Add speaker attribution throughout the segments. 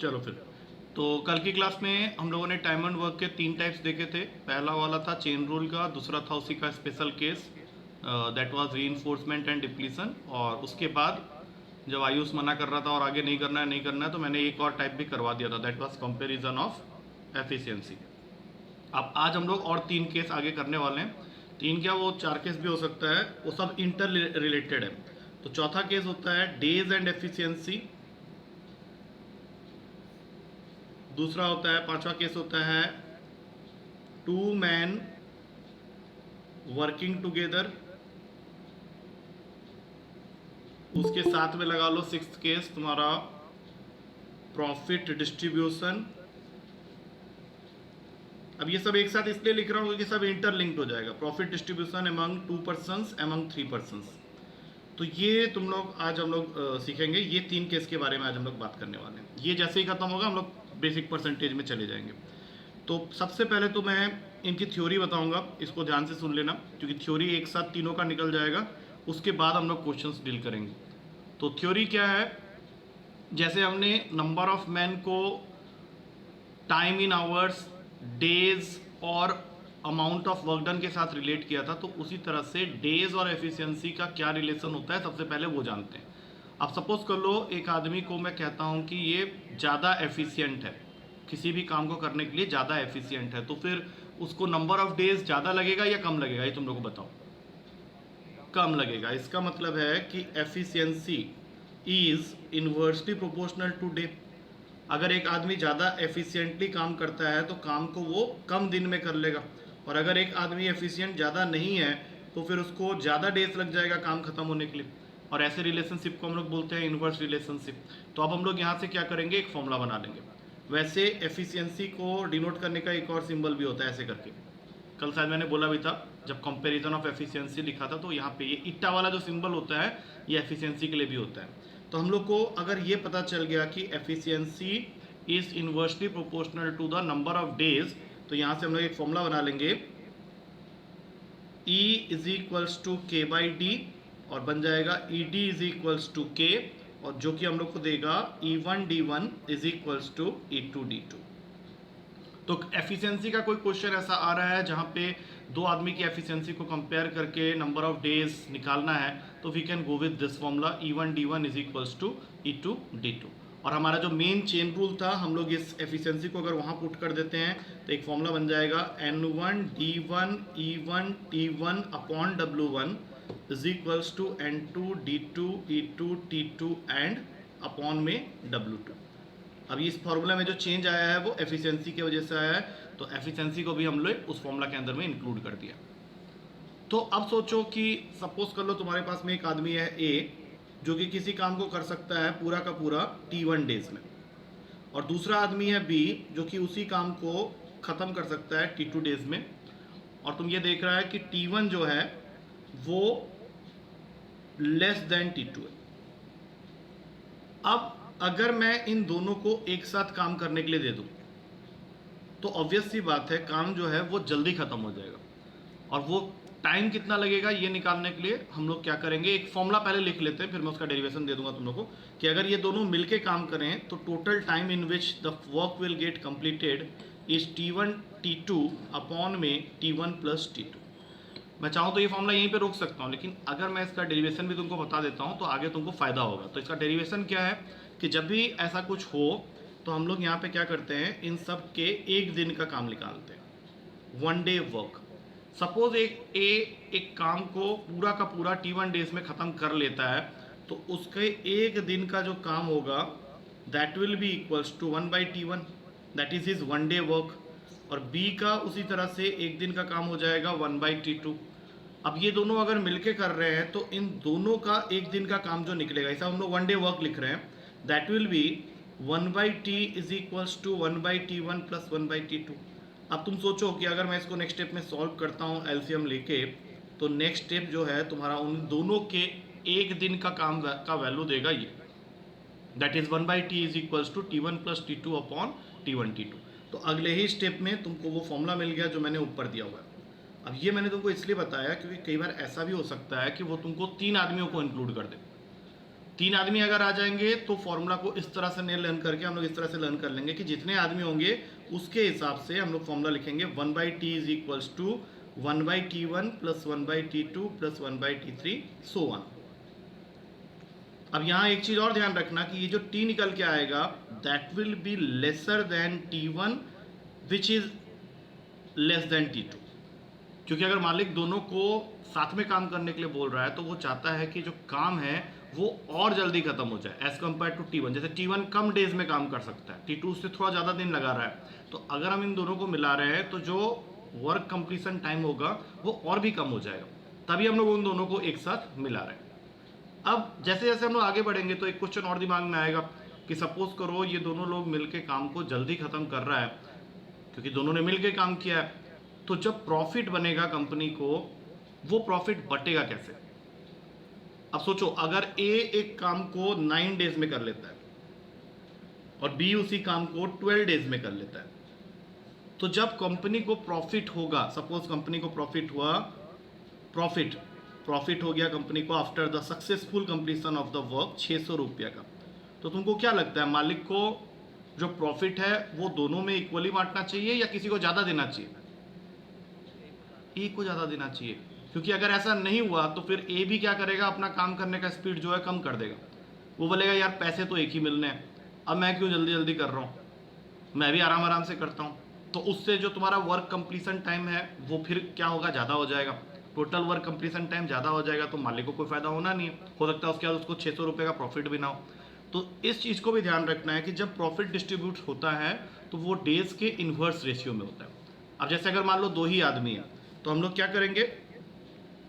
Speaker 1: चलो फिर। तो कल की क्लास में हम लोगों ने टाइम एंड वर्क के 3 टाइप्स देखे थे। पहला वाला था चेन रूल का, दूसरा था उसी का special case, that was reinforcement and depletion. और उसके बाद जब आयुष मना कर रहा था और आगे नहीं करना है तो मैंने एक और टाइप भी करवा दिया था, that was comparison of efficiency. अब आज हम लोग और 3 केस आगे करने वाले हैं। 3 क्या, वो 4 केस भी हो सकता है, वो सब इंटर रिलेटेड है। तो चौथा केस होता है डेज एंड एफिशिएंसी। दूसरा होता है, पांचवा केस होता है टू मैन वर्किंग टुगेदर। उसके साथ में लगा लो सिक्स्थ केस तुम्हारा प्रॉफिट डिस्ट्रीब्यूशन। अब ये सब एक साथ इसलिए लिख रहा हूँ क्योंकि सब इंटरलिंक्ड हो जाएगा। Profit distribution among 2 persons, among 3 persons. तो ये तुम लोग आज हम लोग सीखेंगे। ये 3 केस के बारे में आज हम लोग बात करने वाले हैं। ये जैसे ही खत्म होगा हम लोग बेसिक परसेंटेज में चले जाएंगे। तो सबसे पहले तो मैं इनकी थ्योरी बताऊंगा, इसको ध्यान से सुन लेना क्योंकि थ्योरी एक साथ तीनों का निकल जाएगा। उसके बाद हम लोग क्वेश्चंस डील करेंगे। तो थ्योरी क्या है, जैसे हमने नंबर ऑफ मैन को टाइम इन आवर्स, डेज और अमाउंट ऑफ वर्क डन के साथ रिलेट किया था, तो उसी तरह से डेज और एफिशिएंसी का क्या रिलेशन होता है सबसे पहले वो जानते हैं। अब सपोज कर लो एक आदमी को मैं कहता हूँ कि ये ज़्यादा एफिशिएंट है, किसी भी काम को करने के लिए ज़्यादा एफिशिएंट है, तो फिर उसको नंबर ऑफ डेज ज़्यादा लगेगा या कम लगेगा, ये तुम लोग को बताओ। कम लगेगा। इसका मतलब है कि efficiency is inversely proportional to day. अगर एक आदमी ज़्यादा एफिशिएंटली काम करता है तो काम को वो कम दिन में कर लेगा, और अगर एक आदमी एफिशिएंट ज़्यादा नहीं है तो फिर उसको ज़्यादा डेज लग जाएगा काम खत्म होने के लिए। और ऐसे रिलेशनशिप को हम लोग बोलते हैं इनवर्स रिलेशनशिप। तो अब हम लोग यहाँ से क्या करेंगे, एक फॉर्मूला बना लेंगे। वैसे एफिशिएंसी को डिनोट करने का एक और सिंबल भी होता है ऐसे करके। कल शायद मैंने बोला भी था जब कंपैरिजन ऑफ एफिशिएंसी लिखा था, तो यहाँ पे ये इट्टा वाला जो सिंबल होता है ये एफिशिएंसी के लिए भी होता है। तो हम लोग को अगर ये पता चल गया कि efficiency is inversely proportional to the number of days, तो यहाँ से हम लोग एक फॉर्मूला बना लेंगे, E is equals to K by D, और बन जाएगा E D is equals to K, और जो कि हम लोग को देगा E1D1 is equals to E2D2। तो एफिशिएंसी का कोई क्वेश्चन ऐसा आ रहा है जहां पे दो आदमी की एफिशिएंसी को कंपेयर करके नंबर ऑफ डेज निकालना है, तो we can go with this formula E1D1 is equals to E2D2। और हमारा जो मेन चेन रूल था, हम लोग इस एफिशिएंसी को अगर वहां पुट कर देते हैं तो एक फॉर्मूला बन जाएगा N1D1 E1T1 upon W1 is equals to N2D2 E2T2 and upon में W2। अब इस फॉर्मूला में जो चेंज आया है वो एफिशिएंसी की वजह से आया है, तो एफिशिएंसी को भी हम लोग उस फॉर्मूला के अंदर में इंक्लूड कर दिया। तो अब सोचो कि सपोज कर लो तुम्हारे पास में एक आदमी है ए, जो कि किसी काम को कर सकता है पूरा का पूरा T1 डेज में, और दूसरा आदमी है बी जो कि उसी काम को ख़त्म कर सकता है T2 डेज में। और तुम ये देख रहा है कि T1 जो है वो लेस देन T2 है। अब अगर मैं इन दोनों को एक साथ काम करने के लिए दे दूं तो ऑब्वियस सी बात है काम जो है वो जल्दी खत्म हो जाएगा। और वो टाइम कितना लगेगा ये निकालने के लिए हम लोग क्या करेंगे, एक फॉर्मूला पहले लिख लेते हैं, फिर मैं उसका डेरिवेशन दे दूंगा तुम लोग को कि अगर ये दोनों मिलके काम करें तो total time in which the work will get completed is T1 T2 upon में T1 प्लस T2। मैं चाहूँ तो ये फॉर्मूला यहीं पे रोक सकता हूँ, लेकिन अगर मैं इसका डेरिवेशन भी तुमको बता देता हूँ तो आगे तुमको फायदा होगा। तो इसका डेरिवेशन क्या है कि जब भी ऐसा कुछ हो तो हम लोग यहाँ पे क्या करते हैं, इन सब के एक दिन का काम निकालते हैं, 1 डे वर्क। सपोज एक काम को पूरा का पूरा T1 डेज में ख़त्म कर लेता है, तो उसके एक दिन का जो काम होगा that will be equals to 1/T1, that is his 1 day work. और बी का उसी तरह से एक दिन का काम हो जाएगा 1/T2। अब ये दोनों अगर मिलके कर रहे हैं तो इन दोनों का एक दिन का काम जो निकलेगा, ऐसा हम लोग 1 डे वर्क लिख रहे हैं, that will be 1/T is equals to 1/T1 plus 1/T2। अब तुम सोचो कि अगर मैं इसको नेक्स्ट स्टेप में सॉल्व करता हूँ एलसीएम लेके, तो नेक्स्ट स्टेप जो है तुम्हारा उन दोनों के एक दिन का काम का वैल्यू देगा ये, that is 1/T is equals to T1 plus T2 upon T1 T2। तो अगले ही स्टेप में तुमको वो फॉर्मूला मिल गया जो मैंने ऊपर दिया हुआ है। अब ये मैंने तुमको इसलिए बताया क्योंकि कई बार ऐसा भी हो सकता है कि वो तुमको 3 आदमियों को इंक्लूड कर दे। 3 आदमी अगर आ जाएंगे तो फॉर्मूला को इस तरह से नहीं लर्न करके हम लोग इस तरह से लर्न कर लेंगे कि जितने आदमी होंगे उसके हिसाब से हम लोग फॉर्मूला लिखेंगे 1/t is equals to 1/t1 plus 1/t2 plus 1/t3 so on. अब यहाँ एक चीज और ध्यान रखना कि ये जो t निकल के आएगा that will be lesser than t1 which is less than t2, क्योंकि अगर मालिक दोनों को साथ में काम करने के लिए बोल रहा है तो वो चाहता है कि जो काम है वो और जल्दी खत्म हो जाए एज कम्पेयर टू T1। जैसे T1 कम डेज में काम कर सकता है, T2 उससे थोड़ा ज़्यादा दिन लगा रहा है, तो अगर हम इन दोनों को मिला रहे हैं तो जो वर्क कंप्लीशन टाइम होगा वो और भी कम हो जाएगा, तभी हम लोग उन दोनों को एक साथ मिला रहे हैं। अब जैसे जैसे हम लोग आगे बढ़ेंगे तो एक क्वेश्चन और दिमाग में आएगा कि सपोज करो ये दोनों लोग मिलके काम को जल्दी खत्म कर रहा है, क्योंकि दोनों ने मिलके काम किया है, तो जब प्रॉफिट बनेगा कंपनी को वो प्रॉफिट बटेगा कैसे। अब सोचो अगर ए एक काम को 9 डेज में कर लेता है और बी उसी काम को 12 डेज में कर लेता है, तो जब कंपनी को प्रॉफिट होगा, सपोज कंपनी को प्रॉफिट हुआ, प्रॉफिट हो गया कंपनी को after the successful completion of the work 600 रुपया का, तो तुमको क्या लगता है मालिक को जो प्रॉफिट है वो दोनों में इक्वली बांटना चाहिए या किसी को ज़्यादा देना चाहिए? ए को ज़्यादा देना चाहिए, क्योंकि अगर ऐसा नहीं हुआ तो फिर ए भी क्या करेगा, अपना काम करने का स्पीड जो है कम कर देगा। वो बोलेगा यार पैसे तो एक ही मिलने हैं, अब मैं क्यों जल्दी जल्दी कर रहा हूँ, मैं भी आराम आराम से करता हूँ। तो उससे जो तुम्हारा वर्क कंप्लीशन टाइम है वो फिर क्या होगा, ज़्यादा हो जाएगा। टोटल वर्क कंप्लीशन टाइम ज़्यादा हो जाएगा तो मालिक को कोई फ़ायदा होना नहीं है, हो सकता है उसके बाद उसको 600 रुपये का प्रॉफिट भी ना हो। तो इस चीज़ को भी ध्यान रखना है कि जब प्रॉफिट डिस्ट्रीब्यूट होता है तो वो डेज के इन्वर्स रेशियो में होता है। अब जैसे अगर मान लो 2 ही आदमी है तो हम लोग क्या करेंगे,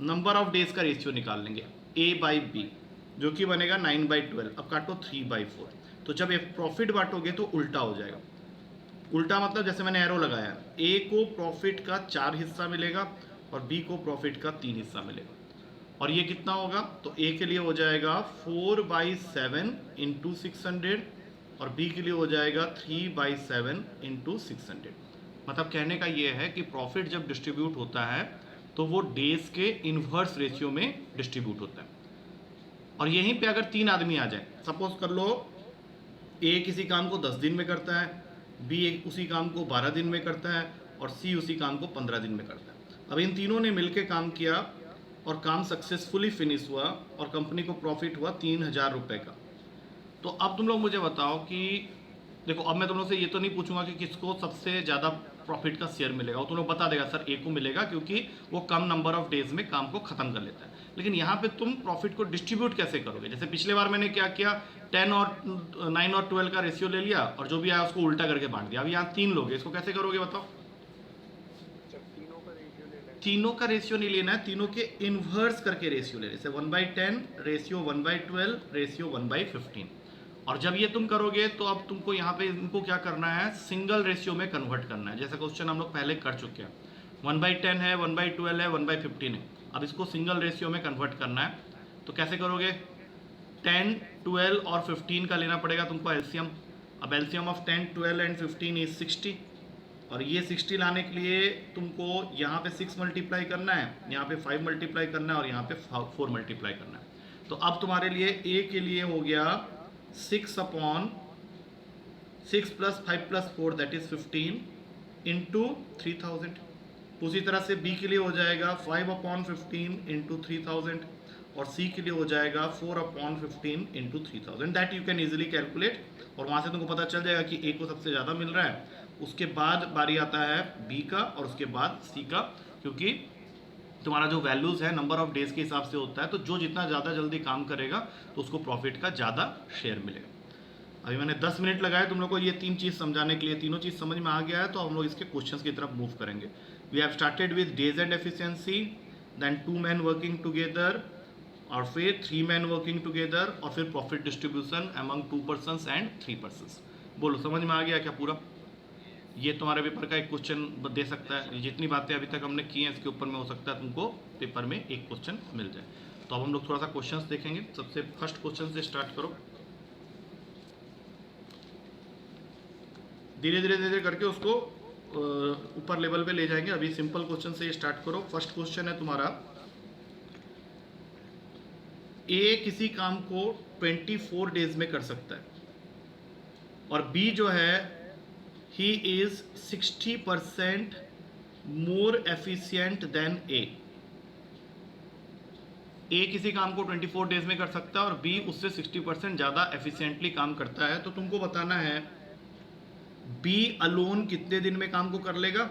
Speaker 1: नंबर ऑफ डेज का रेशियो निकाल लेंगे A/B, जो कि बनेगा 9/12। अब काटो 3/4, तो जब एक प्रॉफिट बांटोगे तो उल्टा हो जाएगा। उल्टा मतलब जैसे मैंने एरो लगाया, ए को प्रॉफिट का 4 हिस्सा मिलेगा और बी को प्रॉफिट का 3 हिस्सा मिलेगा। और ये कितना होगा, तो ए के लिए हो जाएगा 4/7 इंटू 600 और बी के लिए हो जाएगा 3/7 इंटू 600। मतलब कहने का ये है कि प्रॉफिट जब डिस्ट्रीब्यूट होता है तो वो डेज के इन्वर्स रेशियो में डिस्ट्रीब्यूट होता है। और यहीं पे अगर 3 आदमी आ जाए, सपोज कर लो ए किसी काम को 10 दिन में करता है, बी उसी काम को 12 दिन में करता है और सी उसी काम को 15 दिन में करता है। अब इन तीनों ने मिलकर काम किया और काम सक्सेसफुली फिनिश हुआ और कंपनी को प्रॉफिट हुआ 3000 रुपये का। तो अब तुम लोग मुझे बताओ कि देखो, अब मैं तुम लोग से ये तो नहीं पूछूंगा कि किसको सबसे ज़्यादा प्रॉफिट का शेयर मिलेगा, वो तुम लोग बता देगा सर ए को मिलेगा क्योंकि वो कम नंबर ऑफ डेज में काम को ख़त्म कर लेता है। लेकिन यहाँ पे तुम प्रॉफिट को डिस्ट्रीब्यूट कैसे करोगे? जैसे पिछले बार मैंने क्या किया, 10 और 9 और 12 का रेशियो ले लिया और जो भी आया उसको उल्टा करके बांट दिया। अब यहाँ 3 लोग हैं, इसको कैसे करोगे बताओ? तीनों का रेशियो नहीं लेना है, तीनों के इन्वर्स करके रेशियो ले, जैसे 1/10 रेशियो 1/12 रेशियो 1/15। और जब ये तुम करोगे तो अब तुमको यहाँ पे इनको क्या करना है, सिंगल रेशियो में कन्वर्ट करना है। जैसा क्वेश्चन हम लोग पहले कर चुके हैं, 1/10 है, 1/12 है, 1/15 है। अब इसको सिंगल रेशियो में कन्वर्ट करना है, तो कैसे करोगे? 10, 12 और 15 का लेना पड़ेगा तुमको एलसीएम। अब एलसीएम ऑफ 10, 12 एंड 15 इज 60, और ये 60 लाने के लिए तुमको यहाँ पे 6 मल्टीप्लाई करना है, यहाँ पे 5 मल्टीप्लाई करना है और यहाँ पे 4 मल्टीप्लाई करना है। तो अब तुम्हारे लिए ए के लिए हो गया 6/6 plus 5 plus 4 that is 15 into 3000। उसी तरह से बी के लिए हो जाएगा 5/15 इंटू 3000 और सी के लिए हो जाएगा 4/15 into 3000। That you can easily calculate, और वहाँ से तुमको पता चल जाएगा कि ए को सबसे ज़्यादा मिल रहा है। उसके बाद बारी आता है बी का और उसके बाद सी का, क्योंकि तुम्हारा जो वैल्यूज़ है नंबर ऑफ डेज के हिसाब से होता है, तो जो जितना ज़्यादा जल्दी काम करेगा तो उसको प्रॉफिट का ज़्यादा शेयर मिलेगा। अभी मैंने 10 मिनट लगाए तुम लोग को ये 3 चीज़ समझाने के लिए। तीनों चीज़ समझ में आ गया है तो हम लोग इसके क्वेश्चंस की तरफ मूव करेंगे। We have started with days and efficiency, then 2 man working together, और फिर 3 मैन वर्किंग टुगेदर, और फिर profit distribution among 2 persons and 3 persons. बोलो समझ में आ गया क्या पूरा? ये तुम्हारे पेपर का एक क्वेश्चन दे सकता है। जितनी बातें अभी तक हमने की हैं इसके ऊपर में हो सकता है तुमको पेपर में एक क्वेश्चन मिल जाए। तो अब हम लोग थोड़ा सा क्वेश्चंस देखेंगे। सबसे फर्स्ट क्वेश्चन से स्टार्ट करो, धीरे धीरे धीरे करके उसको ऊपर लेवल पे ले जाएंगे। अभी सिंपल क्वेश्चन से स्टार्ट करो। फर्स्ट क्वेश्चन है तुम्हारा, ए किसी काम को 24 डेज में कर सकता है और बी जो है ही is 60% more efficient than A किसी काम को 24 डेज में कर सकता है और बी उससे 60% ज़्यादा एफिशिएंटली काम करता है। तो तुमको बताना है बी अलोन कितने दिन में काम को कर लेगा,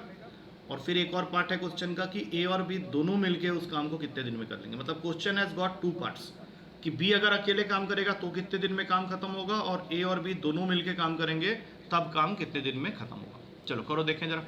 Speaker 1: और फिर एक और पार्ट है क्वेश्चन का कि ए और बी दोनों मिलके उस काम को कितने दिन में कर लेंगे। मतलब question has got two parts कि बी अगर अकेले काम करेगा तो कितने दिन में काम खत्म होगा, और ए और बी दोनों मिलके काम करेंगे तब काम कितने दिन में खत्म होगा। चलो करो देखें जरा।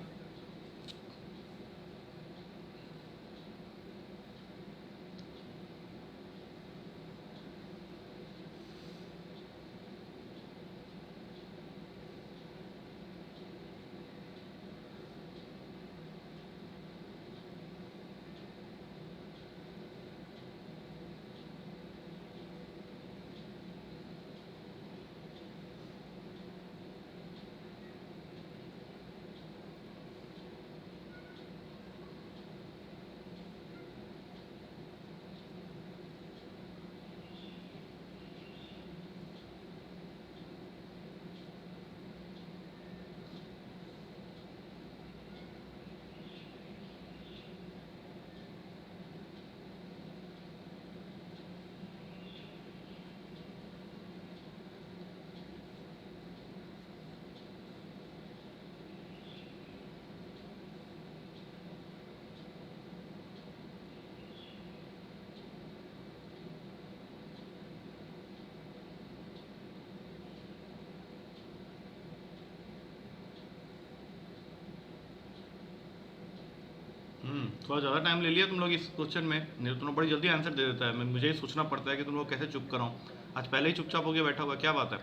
Speaker 1: थोड़ा ज़्यादा टाइम ले लिया तुम लोग इस क्वेश्चन में, नहीं तो तुम लोग बड़ी जल्दी आंसर दे देता है। मुझे ही सोचना पड़ता है कि तुम लोग कैसे चुप कराऊं। आज पहले ही चुपचाप हो गया बैठा हुआ, क्या बात है?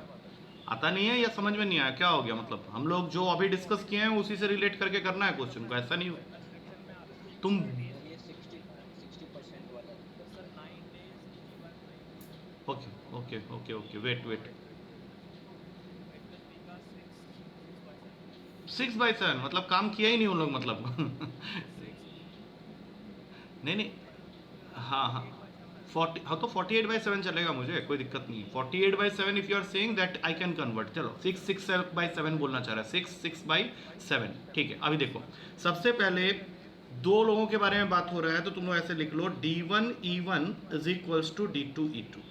Speaker 1: आता नहीं है या समझ में नहीं आया, क्या हो गया? मतलब हम लोग जो अभी डिस्कस किए हैं उसी से रिलेट करके करना है क्वेश्चन को, ऐसा नहीं तुम okay okay okay okay wait wait 6/7 मतलब काम किया ही नहीं उन लोग मतलब नहीं नहीं, हाँ हाँ 40, हाँ तो 48/7 चलेगा, मुझे कोई दिक्कत नहीं। 48/7 if you are saying that I can convert. चलो 6/7 बोलना चाह रहा है, 6/7 ठीक है। अभी देखो सबसे पहले दो लोगों के बारे में बात हो रहा है, तो तुम लोग ऐसे लिख लो D1E1 is equals to D2E2।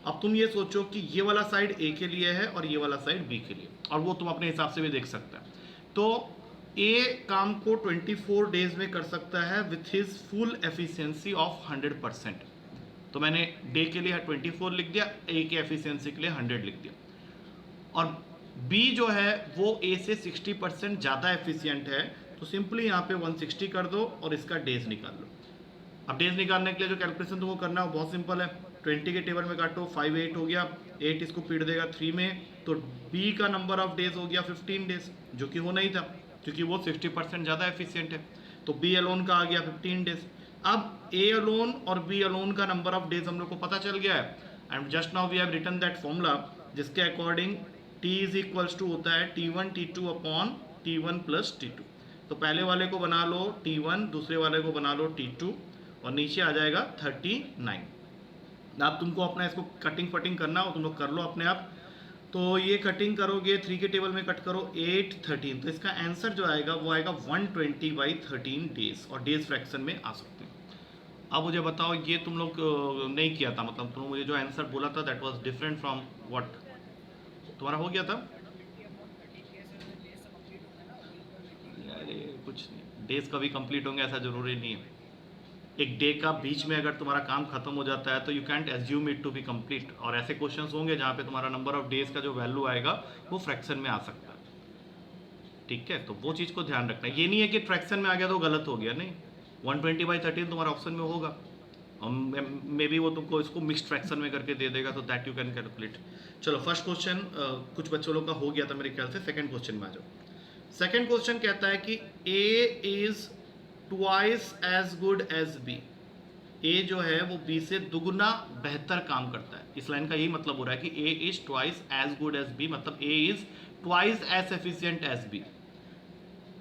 Speaker 1: अब तुम ये सोचो कि ये वाला साइड ए के लिए है और ये वाला साइड बी के लिए, और वो तुम अपने हिसाब से भी देख सकते हैं। तो ए काम को 24 डेज में कर सकता है with his full efficiency of 100%। तो मैंने डे के लिए 24 लिख दिया, ए के एफिशिएंसी के लिए 100 लिख दिया। और बी जो है वो ए से 60% ज़्यादा एफिशिएंट है, तो सिंपली यहाँ पे 160 कर दो और इसका डेज निकाल लो। अब डेज निकालने के लिए जो कैलकुलेशन तुमको करना है वो बहुत सिंपल है। 20 के टेबल में काटो, 5 8 हो गया, 8 इसको पीट देगा 3 में, तो बी का नंबर ऑफ डेज हो गया 15 डेज, जो कि होना ही था क्योंकि वो 60% ज़्यादा एफिशिएंट है। तो बी अलोन का आ गया 15 डेज। अब ए अलोन और बी अलोन का नंबर ऑफ डेज हम लोग को पता चल गया है, and just now we have written that formula जिसके according T is equals to होता है T1 T2 upon T1 plus T2। तो पहले वाले को बना लो T1, दूसरे वाले को बना लो T2, और नीचे आ जाएगा 39। अब तुमको अपना इसको कटिंग फटिंग करना हो तुम लोग कर लो अपने आप। तो ये कटिंग करोगे 3 के टेबल में कट करो 8 13, तो इसका आंसर जो आएगा वो आएगा 120/13 डेज, और डेज फ्रैक्शन में आ सकते हैं। अब मुझे बताओ ये तुम लोग नहीं किया था, मतलब तुम मुझे जो आंसर बोला था that was different from what तुम्हारा हो गया था। अरे कुछ नहीं, डेज कभी कंप्लीट होंगे ऐसा जरूरी नहीं है। एक डे का बीच में अगर तुम्हारा काम खत्म हो जाता है तो you can't assume it to be complete, और ऐसे क्वेश्चंस होंगे जहाँ पे तुम्हारा नंबर ऑफ डेज का जो वैल्यू आएगा वो फ्रैक्शन में आ सकता है। ठीक है, तो वो चीज़ को ध्यान रखना। ये नहीं है कि फ्रैक्शन में आ गया तो गलत हो गया, नहीं। 120/13 तुम्हारा ऑप्शन में होगा, मे बी वो तुमको इसको मिक्सड फ्रैक्शन में करके दे देगा, तो दैट यू कैन कैलकुलेट। चलो फर्स्ट क्वेश्चन कुछ बच्चों लोग का हो गया था मेरे ख्याल से। सेकंड क्वेश्चन में आ जाओ। सेकंड क्वेश्चन कहता है कि A is twice as good as B. A जो है वो बी से दुगना बेहतर काम करता है। इस लाइन का यही मतलब हो रहा है कि A is twice as good as B, मतलब A is twice as efficient as B,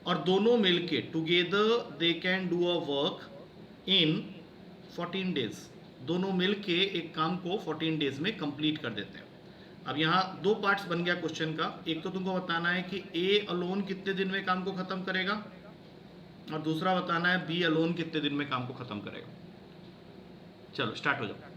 Speaker 1: और दोनों मिलके together they can do a work in 14 days. दोनों मिल के एक काम को 14 डेज में कंप्लीट कर देते हैं। अब यहाँ दो पार्ट्स बन गया क्वेश्चन का, एक तो तुमको बताना है कि ए अलोन कितने दिन में काम को खत्म करेगा, और दूसरा बताना है बी अलोन कितने दिन में काम को खत्म करेगा। चलो स्टार्ट हो जाओ।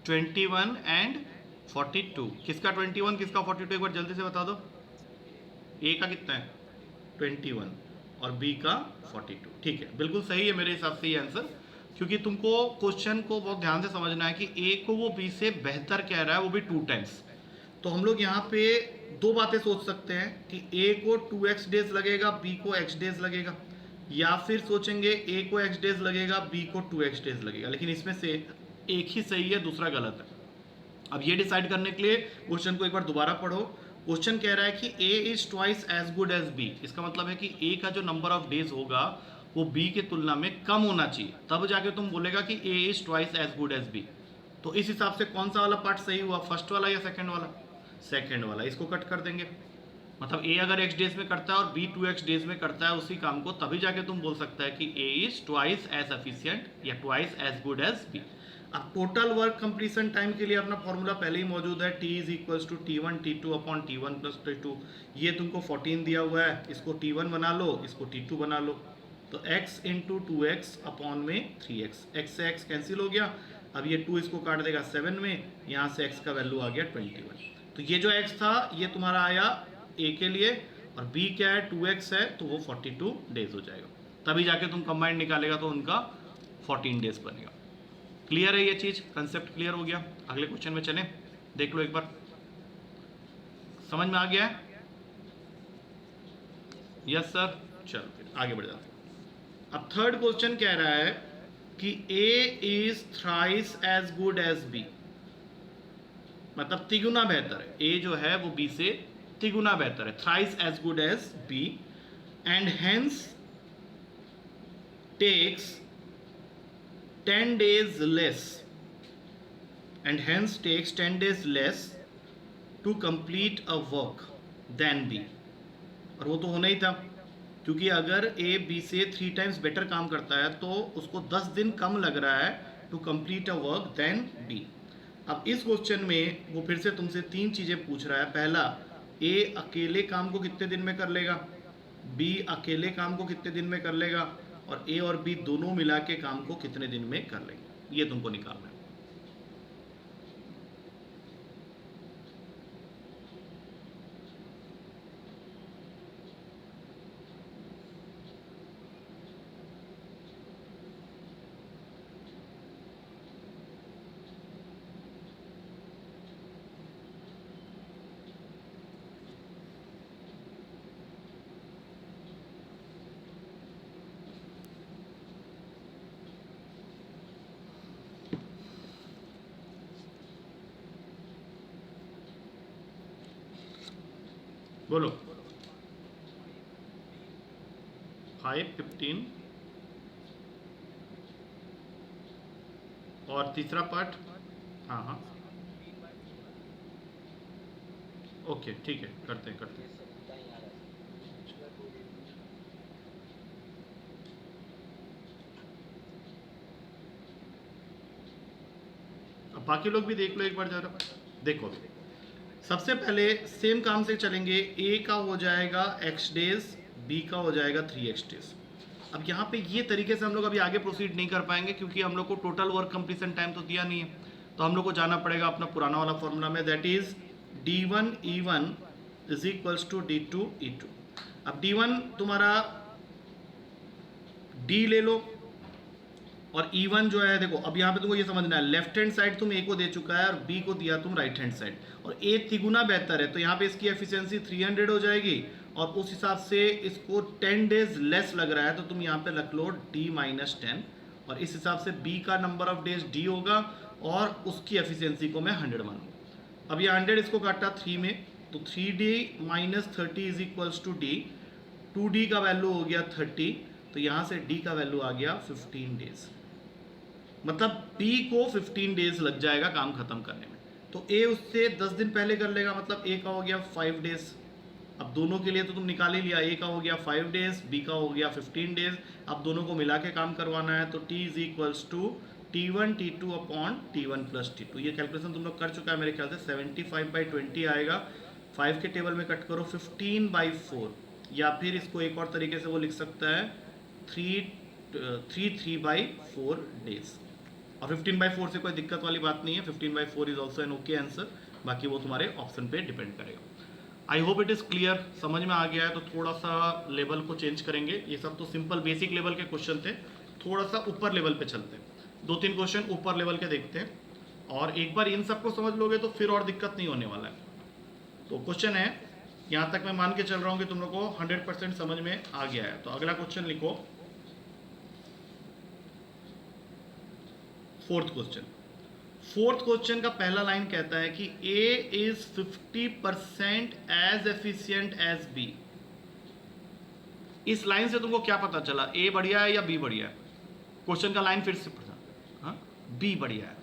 Speaker 1: ट्वेंटी वन एंड 42, किसका 21 किसका 42, एक बार जल्दी से बता दो। ए का कितना है 21 और बी का 42, ठीक है, बिल्कुल सही है मेरे हिसाब से ये आंसर, क्योंकि तुमको क्वेश्चन को बहुत ध्यान से समझना है कि ए को वो बी से बेहतर कह रहा है, वो भी 2 टाइम्स। तो हम लोग यहाँ पे दो बातें सोच सकते हैं कि ए को 2x डेज लगेगा, बी को x डेज लगेगा, या फिर सोचेंगे ए को x डेज लगेगा, बी को 2x डेज लगेगा, लेकिन इसमें से एक ही सही है, दूसरा गलत है। अब ये डिसाइड करने के लिए क्वेश्चन को एक बार दोबारा पढ़ो। क्वेश्चन कह रहा है कि A is twice as good as B, इसका मतलब है कि ए का जो नंबर ऑफ डेज होगा वो बी के तुलना में कम होना चाहिए, तब जाके तुम बोलेगा कि A is twice as good as B. तो इस हिसाब से कौन सा वाला पार्ट सही हुआ, फर्स्ट वाला या सेकंड वाला? सेकंड वाला। इसको कट कर देंगे, मतलब ए अगर x डेज में करता है और बी 2x डेज में करता है उसी काम को, तभी जाके तुम बोल सकता है कि A is twice as efficient या twice as good as B. अब टोटल वर्क कंप्लीशन टाइम के लिए अपना फॉर्मूला पहले ही मौजूद है, T is equals to T1 T2 upon T1 plus T2। ये तुमको 14 दिया हुआ है, इसको T1 बना लो, इसको T2 बना लो, तो x इंटू 2x अपॉन में 3x, x से x कैंसिल हो गया। अब ये 2 इसको काट देगा 7 में, यहाँ से x का वैल्यू आ गया 21। तो ये जो x था ये तुम्हारा आया a के लिए, और b क्या है 2x है, तो वो 42 डेज हो जाएगा, तभी जाके तुम कंबाइंड निकालेगा तो उनका 14 डेज बनेगा। क्लियर है ये चीज, कंसेप्ट क्लियर हो गया। अगले क्वेश्चन में चलें, देख लो एक बार, समझ में आ गया है? यस सर, चलो फिर आगे बढ़ जाते हैं। अब थर्ड क्वेश्चन कह रहा है कि A is thrice as good as B, मतलब तिगुना बेहतर है, A जो है वो B से तिगुना बेहतर है, thrice as good as B, and hence takes 10 days less, and hence takes 10 days less to complete a work than B। और वो तो होना ही था, क्योंकि अगर A B से 3 times बेटर काम करता है तो उसको 10 दिन कम लग रहा है to complete a work than B। अब इस क्वेश्चन में वो फिर से तुमसे 3 चीज़ें पूछ रहा है। पहला, A अकेले काम को कितने दिन में कर लेगा, B अकेले काम को कितने दिन में कर लेगा, और A और B दोनों मिला के काम को कितने दिन में कर लेंगे, ये तुमको निकालना है। बोलो। 5, 15 और तीसरा पार्ट, हाँ हाँ ओके ठीक है, करते हैं। अब बाकी लोग भी देख लो एक बार जरा, देखो सबसे पहले सेम काम से चलेंगे। A का हो जाएगा x डेज, B का हो जाएगा 3x डेज। अब यहाँ पे ये तरीके से हम लोग अभी आगे प्रोसीड नहीं कर पाएंगे, क्योंकि हम लोग को टोटल वर्क कंप्लीशन टाइम तो दिया नहीं है, तो हम लोग को जाना पड़ेगा अपना पुराना वाला फॉर्मूला में, that is D1 E1 is equals to D2 E2। अब D1 तुम्हारा D ले लो, और E1 जो है, देखो अब यहाँ पे तुमको ये समझना है, लेफ्ट हैंड साइड तुम A को दे चुका है और B को दिया तुम राइट हैंड साइड, और A तिगुना बेहतर है, तो यहाँ पे इसकी एफिशिएंसी 300 हो जाएगी, और उस हिसाब से इसको 10 डेज लेस लग रहा है, तो तुम यहाँ पे रख लो D-10 और इस हिसाब से बी का नंबर ऑफ डेज डी होगा और उसकी एफिशिएंसी को मैं 100 मानूंगा। अब ये 100 इसको काटा 3 में, तो 3d minus 30 is equals to D. 2d का वैल्यू हो गया 30, तो यहाँ से d का वैल्यू आ गया 15 डेज। मतलब b को 15 डेज लग जाएगा काम खत्म करने में। तो a उससे 10 दिन पहले कर लेगा, मतलब a का हो गया 5 डेज। अब दोनों के लिए तो तुम निकाल ही लिया, a का हो गया 5 डेज, b का हो गया 15 डेज। अब दोनों को मिला के काम करवाना है, तो t is equals to T1 T2 upon T1 plus T2। ये कैलकुलेशन तुम लोग कर चुका है मेरे ख्याल से। 75/20 आएगा, 5 के टेबल में कट करो 15/4, या फिर इसको एक और तरीके से वो लिख सकता है 3/4 डेज। और 15/4 से कोई दिक्कत वाली बात नहीं है, 15/4 is also an okay answer. बाकी वो तुम्हारे ऑप्शन पे डिपेंड करेगा। I hope it is clear, समझ में आ गया है। तो थोड़ा सा लेवल को चेंज करेंगे। ये सब तो सिंपल बेसिक लेवल के क्वेश्चन थे, थोड़ा सा ऊपर लेवल पे चलते हैं। 2-3 क्वेश्चन ऊपर लेवल के देखते हैं, और एक बार इन सबको समझ लोगे तो फिर और दिक्कत नहीं होने वाला है। तो क्वेश्चन है, यहाँ तक मैं मान के चल रहा हूँ कि तुम लोग को 100% समझ में आ गया है। तो अगला क्वेश्चन लिखो, 4th क्वेश्चन। 4th क्वेश्चन का पहला लाइन कहता है कि A is 50% as efficient as B। इस लाइन से तुमको क्या पता चला, A बढ़िया है या B बढ़िया है? क्वेश्चन का लाइन फिर से पढ़ा, हाँ, B बढ़िया है,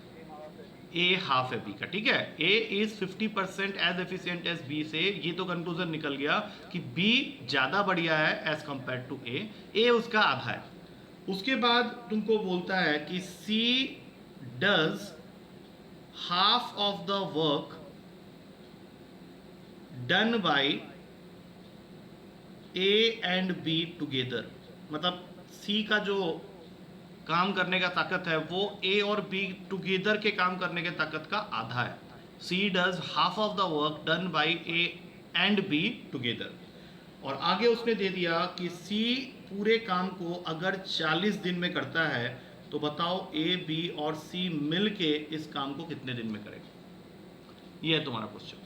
Speaker 1: A हाफ है B का, ठीक है। A is 50% as efficient as B से ये तो कंक्लूजन निकल गया कि B ज्यादा बढ़िया है एज कंपेयर टू A उसका आधा है। उसके बाद तुमको बोलता है कि C does half of the work done by A and B together। मतलब C का जो काम करने का ताकत है वो A और B टुगेदर के काम करने के ताकत का आधा है। C does half of the work done by A and B together। और आगे उसने दे दिया कि C पूरे काम को अगर 40 दिन में करता है, तो बताओ A, B और C मिल के इस काम को कितने दिन में करेगा। ये है तुम्हारा क्वेश्चन।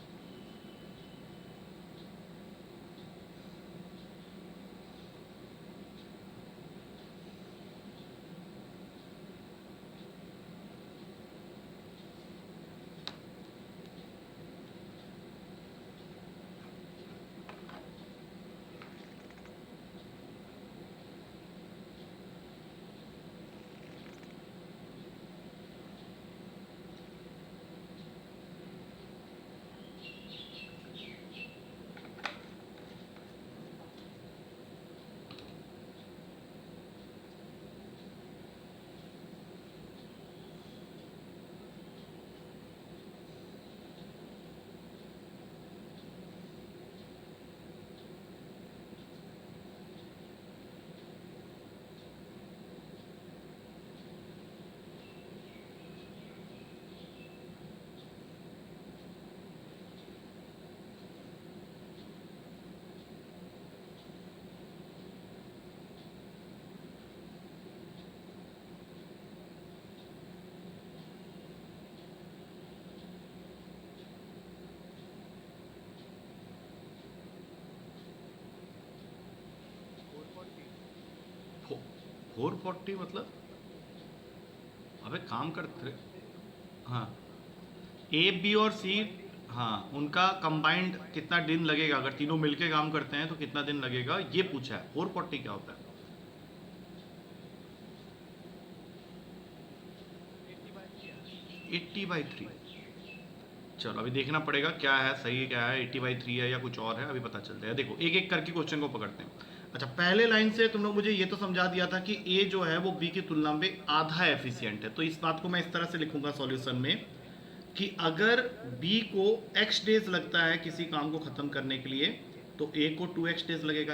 Speaker 1: फो- 440 मतलब, अबे काम करते, हाँ, A, B और C, हाँ, उनका कंबाइंड कितना दिन लगेगा, अगर तीनों मिलके काम करते हैं तो कितना दिन लगेगा, ये पूछा है। 440 क्या होता है? 80/3। चलो अभी देखना पड़ेगा क्या है, सही है क्या है, 80/3 है या कुछ और है, अभी पता चलता है। देखो एक एक करके क्वेश्चन को पकड़ते हैं। अच्छा, पहले लाइन से तुम लोग मुझे ये तो समझा दिया था कि A जो है वो B की तुलना में आधा एफिशिएंट है। तो इस बात को मैं इस तरह से लिखूंगा सॉल्यूशन में कि अगर B को x डेज लगता है किसी काम को खत्म करने के लिए, तो A को 2x डेज लगेगा।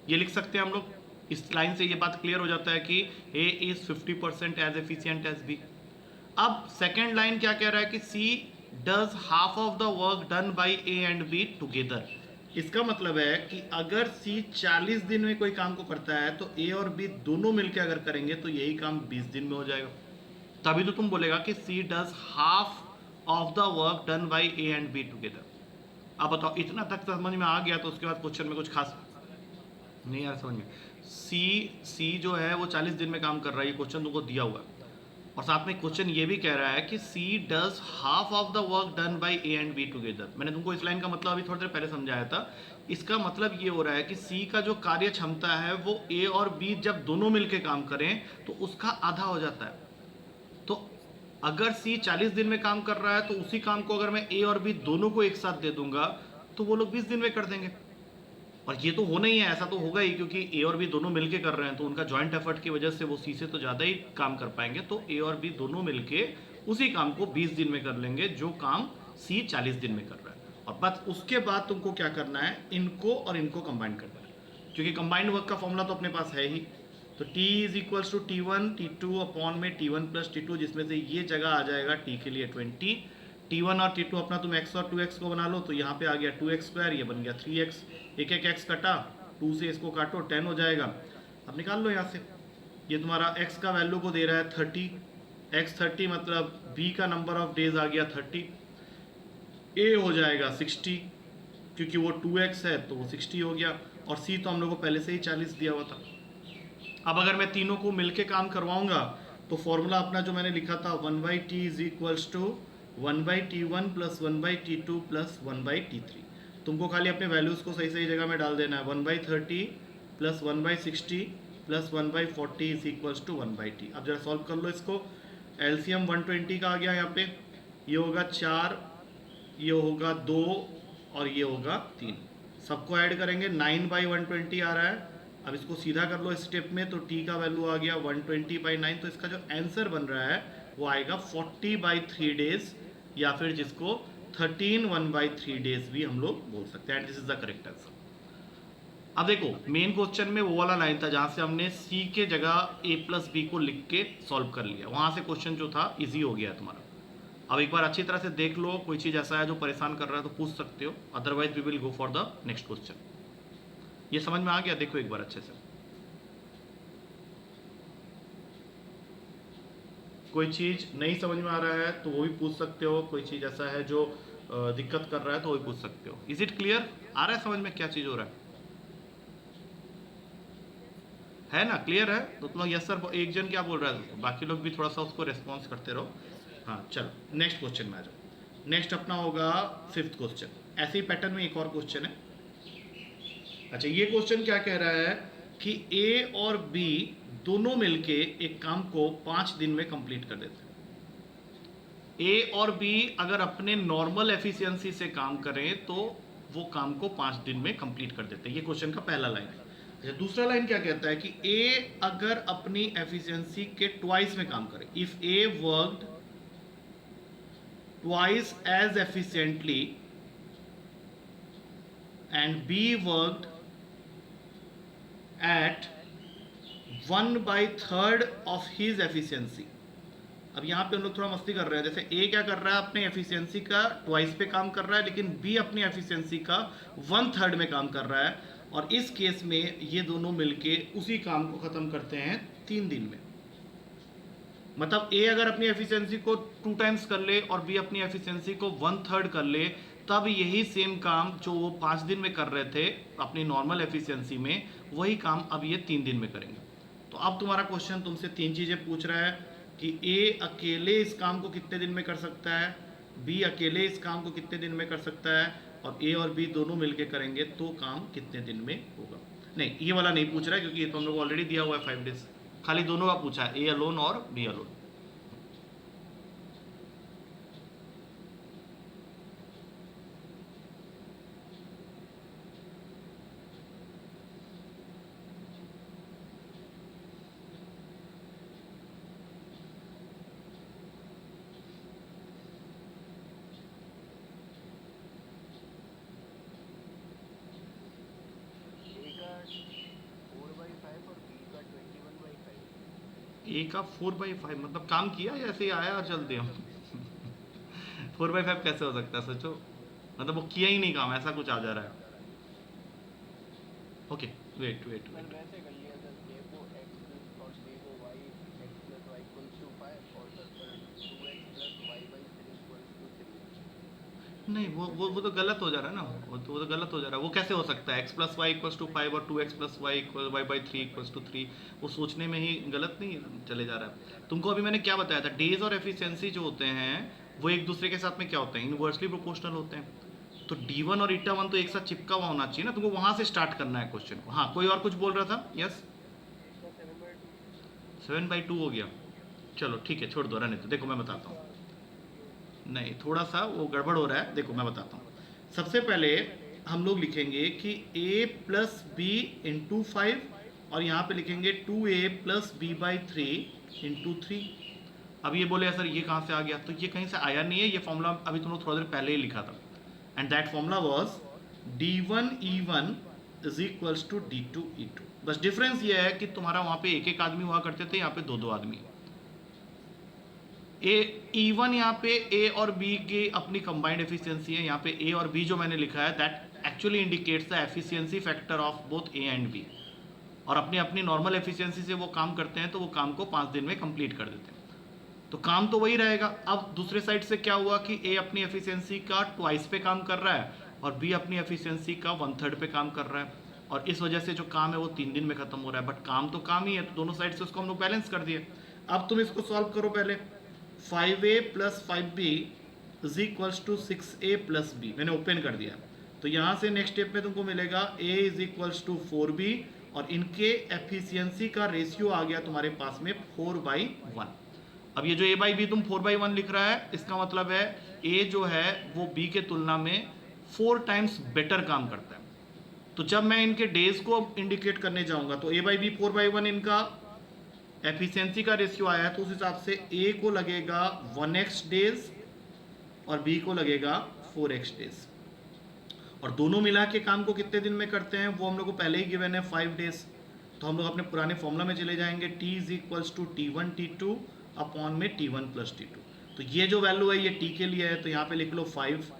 Speaker 1: ये लिख सकते हैं हम लोग। इस लाइन से ये बात क्लियर हो जाता है कि A is 50% as efficient as B। अब सेकेंड लाइन क्या कह रहा है कि C does half of the work done by A and B together. इसका मतलब है कि अगर C 40 दिन में कोई काम को करता है, तो A और B दोनों मिलकर अगर करेंगे तो यही काम 20 दिन में हो जाएगा। तभी तो तुम बोलेगा कि C does half of the work done by A and B together. अब बताओ, इतना तक समझ में आ गया तो उसके बाद क्वेश्चन में कुछ खास नहीं यार समझ में। सी जो है वो 40 दिन में काम कर रहा है, ये क्वेश्चन तुमको दिया हुआ है। और साथ में क्वेश्चन ये भी कह रहा है कि C does half of the work done by A and B together. मैंने तुमको इस लाइन का मतलब अभी थोड़ी देर पहले समझाया था। इसका मतलब ये हो रहा है कि सी का जो कार्य क्षमता है वो ए और बी जब दोनों मिलकर काम करें तो उसका आधा हो जाता है। तो अगर सी 40 दिन में काम कर रहा है तो उसी काम को अगर मैं ए और बी दोनों को एक साथ दे दूंगा तो वो लोग 20 दिन में कर देंगे। और ये तो होना ही है, ऐसा तो होगा ही, क्योंकि ए और बी दोनों मिलके कर रहे हैं तो उनका जॉइंट एफर्ट की वजह से वो सी से तो ज़्यादा ही काम कर पाएंगे। तो ए और बी दोनों मिलके उसी काम को 20 दिन में कर लेंगे जो काम सी 40 दिन में कर रहा है। और बस उसके बाद तुमको क्या करना है, इनको और इनको कंबाइन करना है, क्योंकि कंबाइंड वर्क का फॉर्मूला तो अपने पास है ही। तो T is equals to T1 T2 upon में T1 प्लस T2, जिसमें से ये जगह आ जाएगा T के लिए 20। T1 और T2 अपना तुम x और 2x को बना लो, तो यहाँ पे आ गया 2x², ये बन गया 3x। एक एक x कटा, 2 से इसको काटो 10 हो जाएगा। अब निकाल लो यहाँ से, ये तुम्हारा x का वैल्यू को दे रहा है 30, x 30 मतलब b का नंबर ऑफ डेज आ गया 30, a हो जाएगा 60 क्योंकि वो 2x है तो वो 60 हो गया, और c तो हम लोग को पहले से ही 40 दिया हुआ था। अब अगर मैं तीनों को मिलके काम करवाऊंगा तो फॉर्मूला अपना जो मैंने लिखा था 1/t is equals to 1/t1 plus 1/t2 plus 1/t3। तुमको खाली अपने वैल्यूज को सही सही जगह में डाल देना है। 1/30 plus 1/60 plus 1/40 is equals to 1/t। अब जरा सॉल्व कर लो इसको। एलसीएम 120 का आ गया यहाँ पे, ये होगा 4, ये होगा 2 और ये होगा 3। सबको ऐड करेंगे 9/120 आ रहा है। अब इसको सीधा कर लो इस स्टेप में, तो t का वैल्यू आ गया 120/9। तो इसका जो आंसर बन रहा है वो आएगा 40/3 डेज, या फिर जिसको 13 1/3 डेज भी हम लोग बोल सकते हैं। And this is the correct answer. अब देखो मेन क्वेश्चन में वो वाला लाइन था जहां से हमने c के जगह a प्लस बी को लिख के सॉल्व कर लिया, वहां से क्वेश्चन जो था इजी हो गया तुम्हारा। अब एक बार अच्छी तरह से देख लो, कोई चीज़ ऐसा है जो परेशान कर रहा है तो पूछ सकते हो, otherwise we will go for the next question. ये समझ में आ गया? देखो एक बार अच्छे से। कोई चीज़ नहीं समझ में आ रहा है तो वो भी पूछ सकते हो, कोई चीज़ ऐसा है जो दिक्कत कर रहा है तो वो भी पूछ सकते हो। Is it clear? आ रहा है समझ में क्या चीज़ हो रहा है ना? क्लियर है? तो तुम लोग यस सर, एक जन क्या बोल रहा है, बाकी लोग भी थोड़ा सा उसको रेस्पॉन्स करते रहो। हाँ चलो नेक्स्ट क्वेश्चन में आ जाओ। नेक्स्ट अपना होगा 5th क्वेश्चन। ऐसे ही पैटर्न में एक और क्वेश्चन है। अच्छा ये क्वेश्चन क्या कह रहा है कि ए और बी दोनों मिलके एक काम को 5 दिन में कंप्लीट कर देते हैं। ए और बी अगर अपने नॉर्मल एफिशिएंसी से काम करें तो वो काम को 5 दिन में कंप्लीट कर देते हैं। ये क्वेश्चन का पहला लाइन है। अच्छा दूसरा लाइन क्या कहता है कि ए अगर अपनी एफिशिएंसी के ट्वाइस में काम करे, if A worked twice as efficiently and B worked at 1/3 of his efficiency. अब यहाँ पे हम लोग थोड़ा मस्ती कर रहे हैं, जैसे ए क्या कर रहा है अपने एफिशिएंसी का ट्वाइस पे काम कर रहा है, लेकिन बी अपनी एफिशिएंसी का 1/3 में काम कर रहा है, और इस केस में ये दोनों मिलके उसी काम को खत्म करते हैं 3 दिन में। मतलब ए अगर अपनी एफिशिएंसी को 2 टाइम्स कर ले और बी अपनी एफिशिएंसी को 1/3 कर ले, तब यही सेम काम जो वो 5 दिन में कर रहे थे अपनी नॉर्मल एफिशिएंसी में, वही काम अब ये 3 दिन में करेंगे। तो अब तुम्हारा क्वेश्चन तुमसे 3 चीज़ें पूछ रहा है कि ए अकेले इस काम को कितने दिन में कर सकता है, बी अकेले इस काम को कितने दिन में कर सकता है, और ए और बी दोनों मिलके करेंगे तो काम कितने दिन में होगा। नहीं ये वाला नहीं पूछ रहा है क्योंकि ये तो हम लोग ऑलरेडी दिया हुआ है 5 डेज। खाली दोनों का पूछा है, ए अलोन और बी अलोन। ए का 4/5 मतलब काम किया या ऐसे ही आया और चल दिया? 4/5 कैसे हो सकता है सोचो, मतलब वो किया ही नहीं काम, ऐसा कुछ आ जा रहा है। ओके वेट वेट वेट, नहीं, वो तो गलत हो जा रहा है ना, वो तो गलत हो जा रहा है। वो कैसे हो सकता है X plus Y equals to 5 और 2x plus Y equal Y by 3 equals to 3? वो सोचने में ही गलत नहीं चले जा रहा है। तुमको अभी मैंने क्या बताया था, डेज और एफिशिएंसी जो होते हैं वो एक दूसरे के साथ में क्या होते हैं, इनवर्सली प्रोपोर्शनल होते हैं। तो D1 और ईटा 1 तो एक साथ चिपका हुआ होना चाहिए ना, तुमको वहां से स्टार्ट करना है क्वेश्चन को। हाँ, कोई और कुछ बोल रहा था? यस, 7/2 हो गया। चलो ठीक है, छोड़ दो, रहने दो। देखो मैं बताता हूँ, नहीं थोड़ा सा वो गड़बड़ हो रहा है। देखो मैं बताता हूँ। सबसे पहले हम लोग लिखेंगे कि a प्लस बी इंटू 5, और यहाँ पे लिखेंगे 2a plus B by 3 into 3। अब ये बोले सर ये कहाँ से आ गया, तो ये कहीं से आया नहीं है, ये फॉर्मूला अभी तुम लोग थोड़ा देर पहले ही लिखा था। And that formula was d1 e1 is equals to d2 e2। बस डिफरेंस ये है कि तुम्हारा वहाँ पे एक एक आदमी हुआ करते थे, यहाँ पे दो दो आदमी। E1 यहाँ पे A और B की अपनी कंबाइंड एफिशिएंसी है। यहाँ पे A और B जो मैंने लिखा है that actually indicates the efficiency factor of both A and B, और अपनी अपनी नॉर्मल एफिशिएंसी से वो काम करते हैं, तो वो काम को 5 दिन में कंप्लीट कर देते हैं। तो काम तो वही रहेगा। अब दूसरे साइड से क्या हुआ कि A अपनी एफिशिएंसी का ट्वाइस पे काम कर रहा है और B अपनी एफिशिएंसी का 1/3 पे काम कर रहा है, और इस वजह से जो काम है वो 3 दिन में खत्म हो रहा है। बट काम तो काम ही है, तो दोनों साइड से उसको हम लोग बैलेंस कर दिए। अब तुम इसको सॉल्व करो पहले। 5a plus 5b is equals to 6a plus B, मैंने ओपन कर दिया। तो यहाँ से नेक्स्ट स्टेप में तुमको मिलेगा a is equals to 4b, और इनके एफिशिएंसी का रेशियो आ गया तुम्हारे पास में 4/1। अब ये जो a बाई बी तुम 4/1 लिख रहा है, इसका मतलब है a जो है वो b के तुलना में 4 टाइम्स बेटर काम करता है। तो जब मैं इनके डेज को इंडिकेट करने जाऊंगा तो a बाई बी 4/1 इनका एफिशिएंसी का रेशियो आया है, तो उस हिसाब से A को लगेगा 1x डेज और B को लगेगा 4x डेज। और दोनों मिला के काम को कितने दिन में करते हैं वो हम लोग को पहले ही गिवन है 5 डेज। तो हम लोग अपने पुराने फॉर्मूला में चले जाएंगे, T is equals to T1 T2 upon में T1 प्लस T2। तो ये जो वैल्यू है ये T के लिए है, तो यहाँ पे लिख लो 5।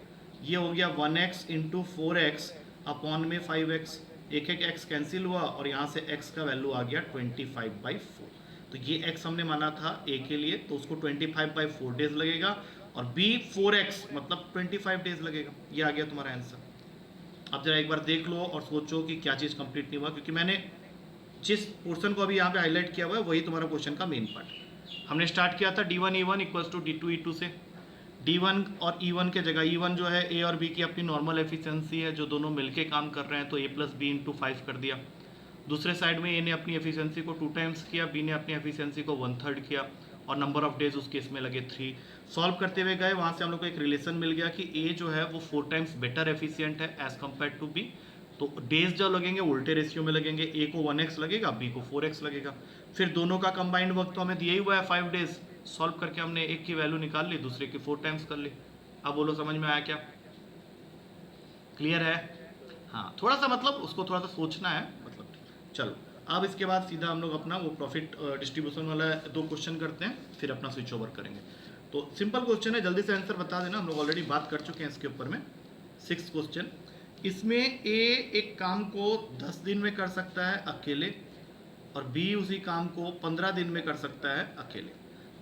Speaker 1: ये हो गया 1x इंटू 4x अपॉन में 5x। एक एक x कैंसिल हुआ और यहाँ से x का वैल्यू आ गया 25/4। तो ये x हमने माना था a के लिए, तो उसको 25/4 डेज लगेगा, और b 4x मतलब 25 डेज लगेगा। ये आ गया तुम्हारा आंसर। अब जरा एक बार देख लो और सोचो कि क्या चीज़ कंप्लीट नहीं हुआ, क्योंकि मैंने जिस पोर्शन को अभी यहाँ पे हाईलाइट किया हुआ है वही तुम्हारा क्वेश्चन का मेन पार्ट है। हमने स्टार्ट किया था D1 E1 equals to D2 E2 से। D1 और E1 के जगह E1 जो है A और B की अपनी नॉर्मल एफिशिएंसी है, जो दोनों मिलके काम कर रहे हैं, तो A प्लस बी इंटू 5 कर दिया। दूसरे साइड में A ने अपनी एफिशिएंसी को 2 टाइम्स किया, B ने अपनी एफिशिएंसी को 1/3 किया, और नंबर ऑफ डेज उसके इसमें लगे 3। सॉल्व करते हुए गए, वहाँ से हम लोग को एक रिलेशन मिल गया कि A जो है वो 4 टाइम्स बेटर एफिशिएंट है एज कम्पेयर टू B। तो डेज जो लगेंगे उल्टे रेशियो में लगेंगे, A को 1x लगेगा, B को 4x लगेगा। फिर दोनों का कंबाइंड वर्क तो हमें दिया ही हुआ है 5 डेज। सॉल्व करके हमने एक की वैल्यू निकाल ली, दूसरे की 4 टाइम्स कर ली। अब बोलो समझ में आया क्या? क्लियर है? हाँ, थोड़ा सा मतलब उसको थोड़ा सा सोचना है मतलब। चलो अब इसके बाद सीधा हम लोग अपना वो प्रॉफिट डिस्ट्रीब्यूशन वाला 2 क्वेश्चन करते हैं, फिर अपना स्विच ओवर करेंगे। तो सिंपल क्वेश्चन है, जल्दी से आंसर बता देना, हम लोग ऑलरेडी बात कर चुके हैं इसके ऊपर में। 6 क्वेश्चन। इसमें A एक काम को 10 दिन में कर सकता है अकेले, और B उसी काम को 15 दिन में कर सकता है अकेले।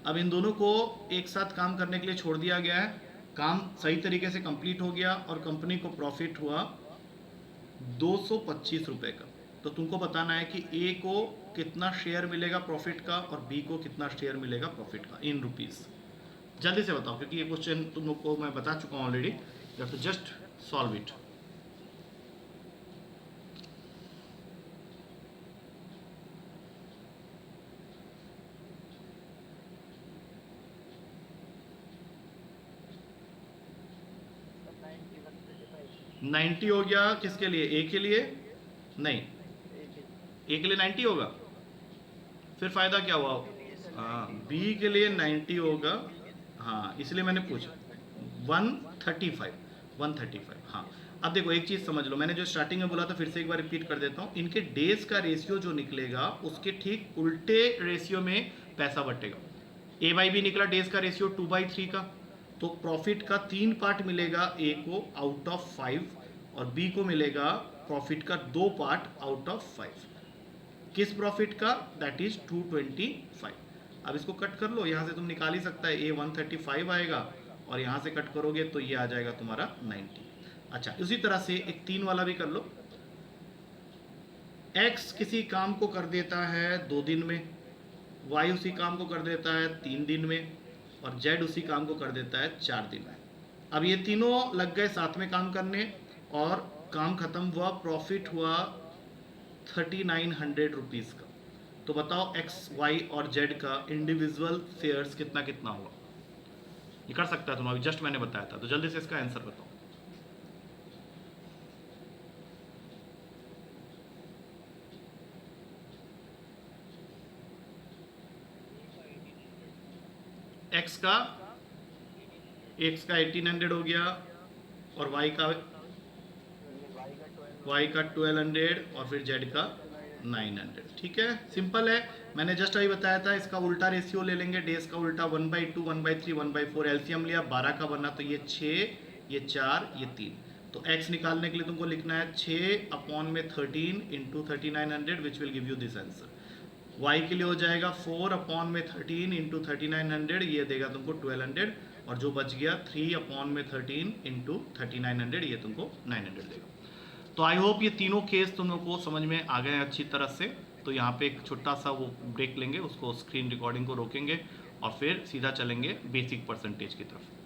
Speaker 1: अब इन दोनों को एक साथ काम करने के लिए छोड़ दिया गया है, काम सही तरीके से कंप्लीट हो गया और कंपनी को प्रॉफिट हुआ 225 रुपये का। तो तुमको बताना है कि A को कितना शेयर मिलेगा प्रॉफिट का और B को कितना शेयर मिलेगा प्रॉफिट का इन रुपीस। जल्दी से बताओ, क्योंकि ये क्वेश्चन तुम लोग को मैं बता चुका हूँ already. You have to just solve it. Ninety हो गया किसके लिए? ए के लिए? नहीं, ए के लिए 90 होगा, फिर फायदा क्या हुआ? हाँ, बी के लिए 90 होगा। हाँ, इसलिए मैंने पूछा 135। हाँ, अब देखो एक चीज समझ लो, मैंने जो स्टार्टिंग में बोला था फिर से एक बार रिपीट कर देता हूँ। इनके डेज का रेशियो जो निकलेगा उसके ठीक उल्टे रेशियो में पैसा बटेगा। ए बाई बी निकला डेज का रेशियो 2/3 का, तो प्रॉफिट का 3 पार्ट मिलेगा ए को आउट ऑफ 5, और बी को मिलेगा प्रॉफिट का 2 पार्ट आउट ऑफ 5। किस प्रॉफिट का? That is 225। अब इसको कट कर लो, यहाँ से तुम निकाल ही सकता है, ए 135 आएगा और यहाँ से कट करोगे तो ये आ जाएगा तुम्हारा 90। अच्छा, उसी तरह से एक 3 वाला भी कर लो। x किसी काम को कर देता है 2 दिन में, y उसी काम को कर देता है 3 दिन में, और z उसी काम को कर देता है 4 दिन में। अब ये तीनों लग गए साथ में काम करने और काम खत्म हुआ, प्रॉफिट हुआ 3900 रुपीज़ का। तो बताओ x, y और z का इंडिविजुअल शेयर्स कितना कितना हुआ? ये कर सकता है तुम, अभी जस्ट मैंने बताया था, तो जल्दी से इसका आंसर बताओ। x का 1800 हो गया, और y का 1200, और फिर z का 900। ठीक है, सिंपल है। मैंने जस्ट अभी बताया था, इसका उल्टा रेशियो ले लेंगे, डेज का उल्टा 1/2, 1/3, 1/4, एलसीएम लिया 12 का बना, तो ये 6, ये 4, ये 3। तो x निकालने के लिए तुमको लिखना है 6/13 into 3900 which will give you this answer. y के लिए हो जाएगा 4/13 इंटू 3900, ये देगा तुमको 1200, और जो बच गया 3/13 इंटू 3900, ये तुमको 900 देगा। तो आई होप ये तीनों केस तुम लोग को समझ में आ गए अच्छी तरह से। तो यहाँ पे एक छोटा सा वो ब्रेक लेंगे, उसको स्क्रीन रिकॉर्डिंग को रोकेंगे और फिर सीधा चलेंगे बेसिक परसेंटेज की तरफ।